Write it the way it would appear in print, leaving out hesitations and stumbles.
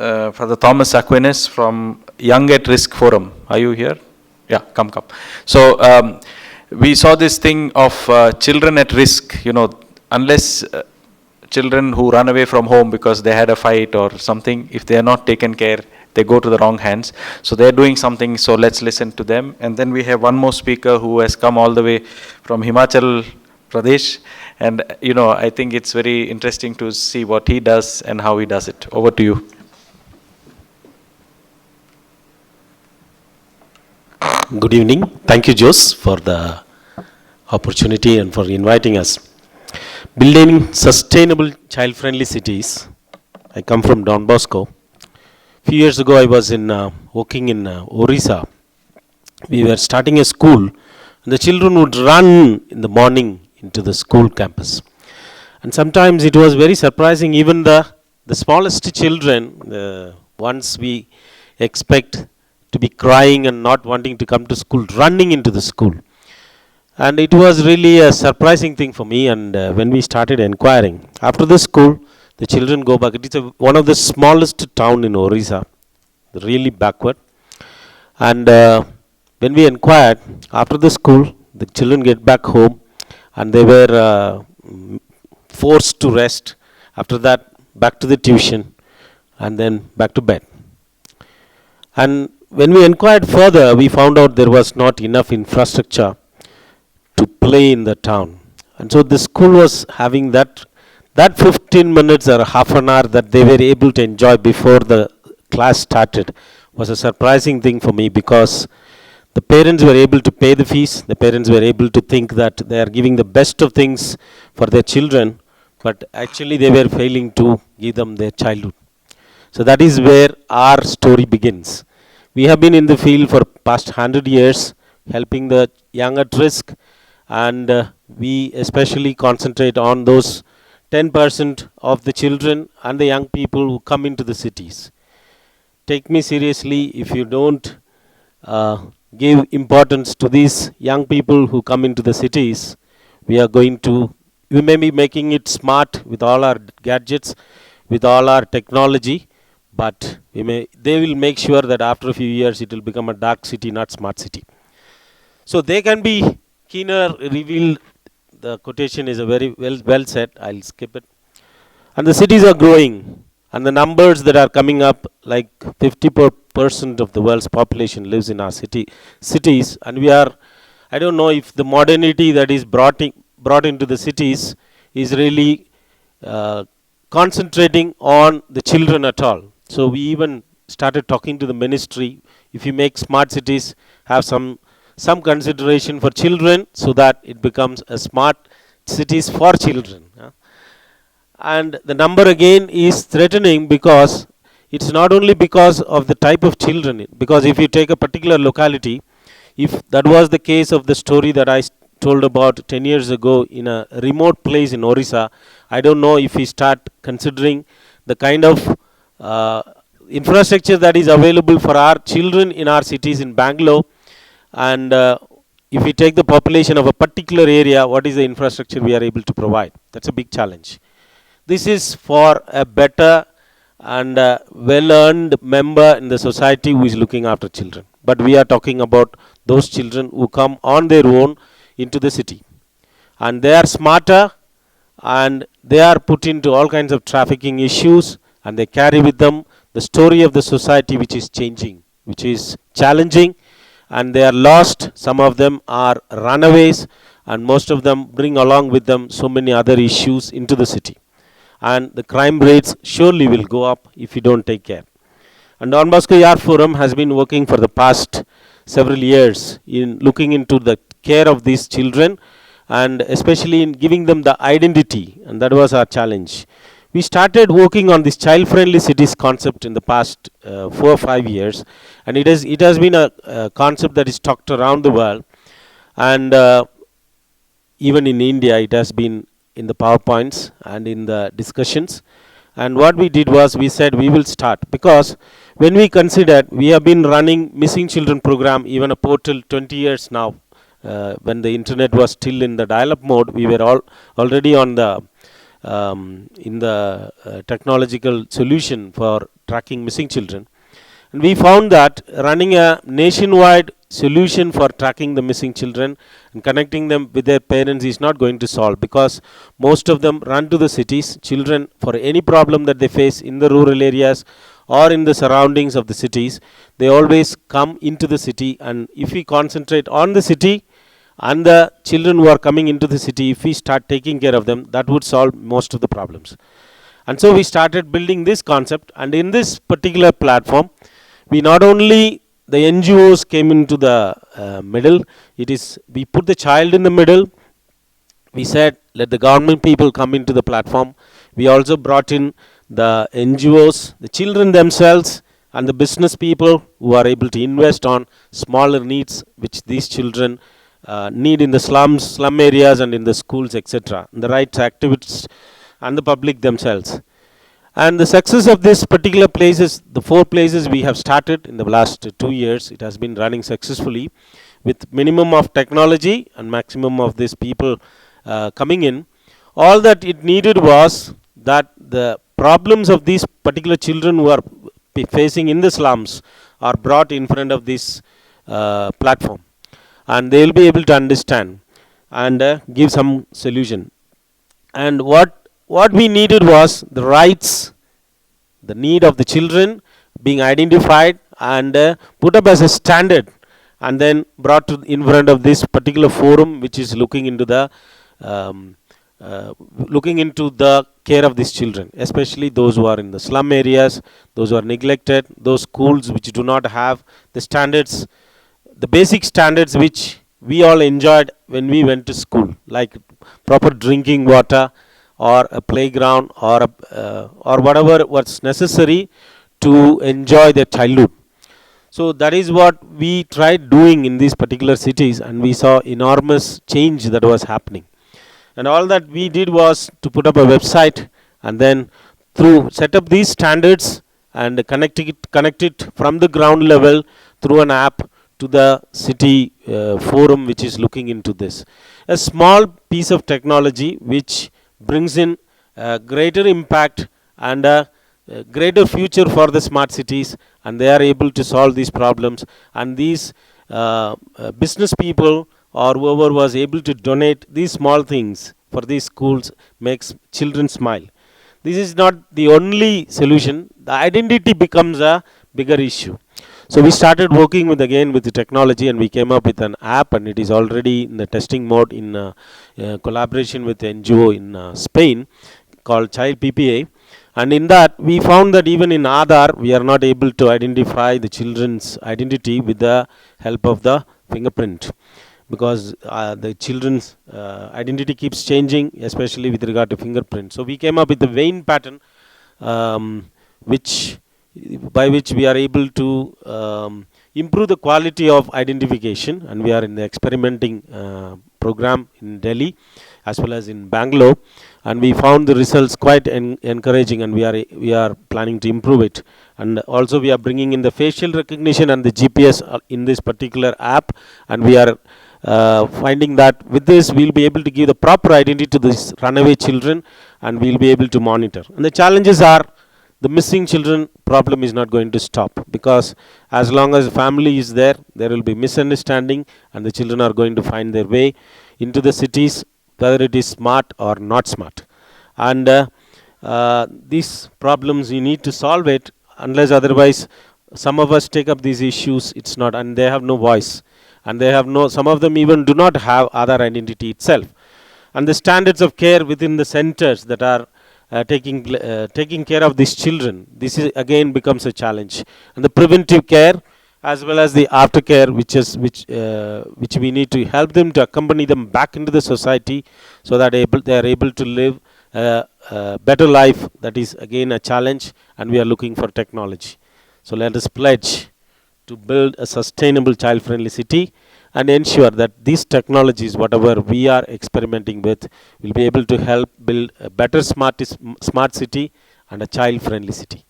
Father Thomas Aquinas from Young at Risk Forum. Are you here? Yeah, come. So we saw this thing of children at risk, unless children who run away from home because they had a fight or something, if they are not taken care, they go to the wrong hands. So they're doing something, so let's listen to them. And then we have one more speaker who has come all the way from Himachal Pradesh. And, I think it's very interesting to see what he does and how he does it. Over to you. Good evening. Thank you, Jose, for the opportunity and for inviting us. Building sustainable child-friendly cities. I come from Don Bosco. A few years ago, I was working in Orissa. We were starting a school, and the children would run in the morning into the school campus. And sometimes it was very surprising, even the smallest children, the ones we expect to be crying and not wanting to come to school, running into the school. And it was really a surprising thing for me. And when we started inquiring, after the school, the children go back. It is one of the smallest town in Orissa, really backward. And when we inquired, after the school, the children get back home, and they were forced to rest. After that, back to the tuition, and then back to bed. And when we inquired further, we found out there was not enough infrastructure to play in the town. And so the school was having that 15 minutes or half an hour that they were able to enjoy before the class started was a surprising thing for me, because the parents were able to pay the fees, the parents were able to think that they are giving the best of things for their children, but actually they were failing to give them their childhood. So that is where our story begins. We have been in the field for past 100 years, helping the young at risk, and we especially concentrate on those 10% of the children and the young people who come into the cities. Take me seriously if you don't give importance to these young people who come into the cities. We may be making it smart with all our gadgets, with all our technology, but they will make sure that after a few years it will become a dark city, not smart city. So they can be keener revealed. The quotation is a very well said. I'll skip it. And the cities are growing, and the numbers that are coming up, like 50% of the world's population lives in our cities, and I don't know if the modernity that is brought into the cities is really concentrating on the children at all. So we even started talking to the ministry, if you make smart cities, have some consideration for children so that it becomes a smart cities for children. And the number again is threatening, because it's not only because of the type of children, because if you take a particular locality, if that was the case of the story that I told about 10 years ago in a remote place in Orissa, I don't know if we start considering the kind of infrastructure that is available for our children in our cities in Bangalore, and if we take the population of a particular area, what is the infrastructure we are able to provide? That's a big challenge. This is for a better and well-earned member in the society who is looking after children. But we are talking about those children who come on their own into the city. And they are smarter, and they are put into all kinds of trafficking issues, and they carry with them the story of the society which is changing, which is challenging, and they are lost. Some of them are runaways, and most of them bring along with them so many other issues into the city. And the crime rates surely will go up if you don't take care. And Don Bosco Yard Forum has been working for the past several years in looking into the care of these children, and especially in giving them the identity, and that was our challenge. We started working on this child-friendly cities concept in the past 4 or 5 years, and it has been a concept that is talked around the world, and even in India it has been in the PowerPoints and in the discussions. And what we did was, we said we will start, because when we considered, we have been running missing children program, even a portal 20 years now. When the internet was still in the dial-up mode, we were already on the in the technological solution for tracking missing children. And we found that running a nationwide solution for tracking the missing children and connecting them with their parents is not going to solve, because most of them run to the cities. Children, for any problem that they face in the rural areas or in the surroundings of the cities, they always come into the city. And if we concentrate on the city and the children who are coming into the city, if we start taking care of them, that would solve most of the problems. And so we started building this concept, and in this particular platform, we not only the NGOs came into the middle. We put the child in the middle. We said, let the government people come into the platform. We also brought in the NGOs, the children themselves, and the business people who are able to invest on smaller needs which these children need in the slum areas and in the schools, etc. The rights activists and the public themselves. And the success of this particular places, the 4 places we have started in the last 2 years, it has been running successfully with minimum of technology and maximum of these people coming in. All that it needed was that the problems of these particular children who are facing in the slums are brought in front of this platform, and they will be able to understand and give some solution. And what we needed was the rights, the need of the children being identified and put up as a standard, and then brought in front of this particular forum, which is looking into the care of these children, especially those who are in the slum areas, those who are neglected, those schools which do not have the standards, the basic standards which we all enjoyed when we went to school, like proper drinking water, or a playground, or whatever was necessary to enjoy their childhood. So that is what we tried doing in these particular cities, and we saw enormous change that was happening. And all that we did was to put up a website, and then through set up these standards and connect it from the ground level through an app to the city forum which is looking into this. A small piece of technology which brings in greater impact and a greater future for the smart cities, and they are able to solve these problems. And these business people or whoever was able to donate these small things for these schools makes children smile. This is not the only solution. The identity becomes a bigger issue. So we started working with the technology, and we came up with an app, and it is already in the testing mode in collaboration with the NGO in Spain called Child PPA. And in that, we found that even in Aadhaar, we are not able to identify the children's identity with the help of the fingerprint, because the children's identity keeps changing, especially with regard to fingerprint. So we came up with a vein pattern, by which we are able to improve the quality of identification, and we are in the experimenting program in Delhi as well as in Bangalore, and we found the results quite encouraging, and we are planning to improve it. And also we are bringing in the facial recognition and the GPS in this particular app, and we are finding that with this we will be able to give the proper identity to these runaway children, and we will be able to monitor. And the challenges are, the missing children problem is not going to stop, because as long as family is there, there will be misunderstanding, and the children are going to find their way into the cities, whether it is smart or not smart. And these problems, you need to solve it, unless otherwise some of us take up these issues, it's not, and they have no voice, and they have no, some of them even do not have Aadhaar identity itself. And the standards of care within the centers that are taking care of these children, this is again becomes a challenge. And the preventive care as well as the aftercare, which we need to help them to accompany them back into the society, so that they are able to live a better life. That is again a challenge, and we are looking for technology. So let us pledge to build a sustainable child-friendly city, and ensure that these technologies, whatever we are experimenting with, will be able to help build a better smart city and a child-friendly city.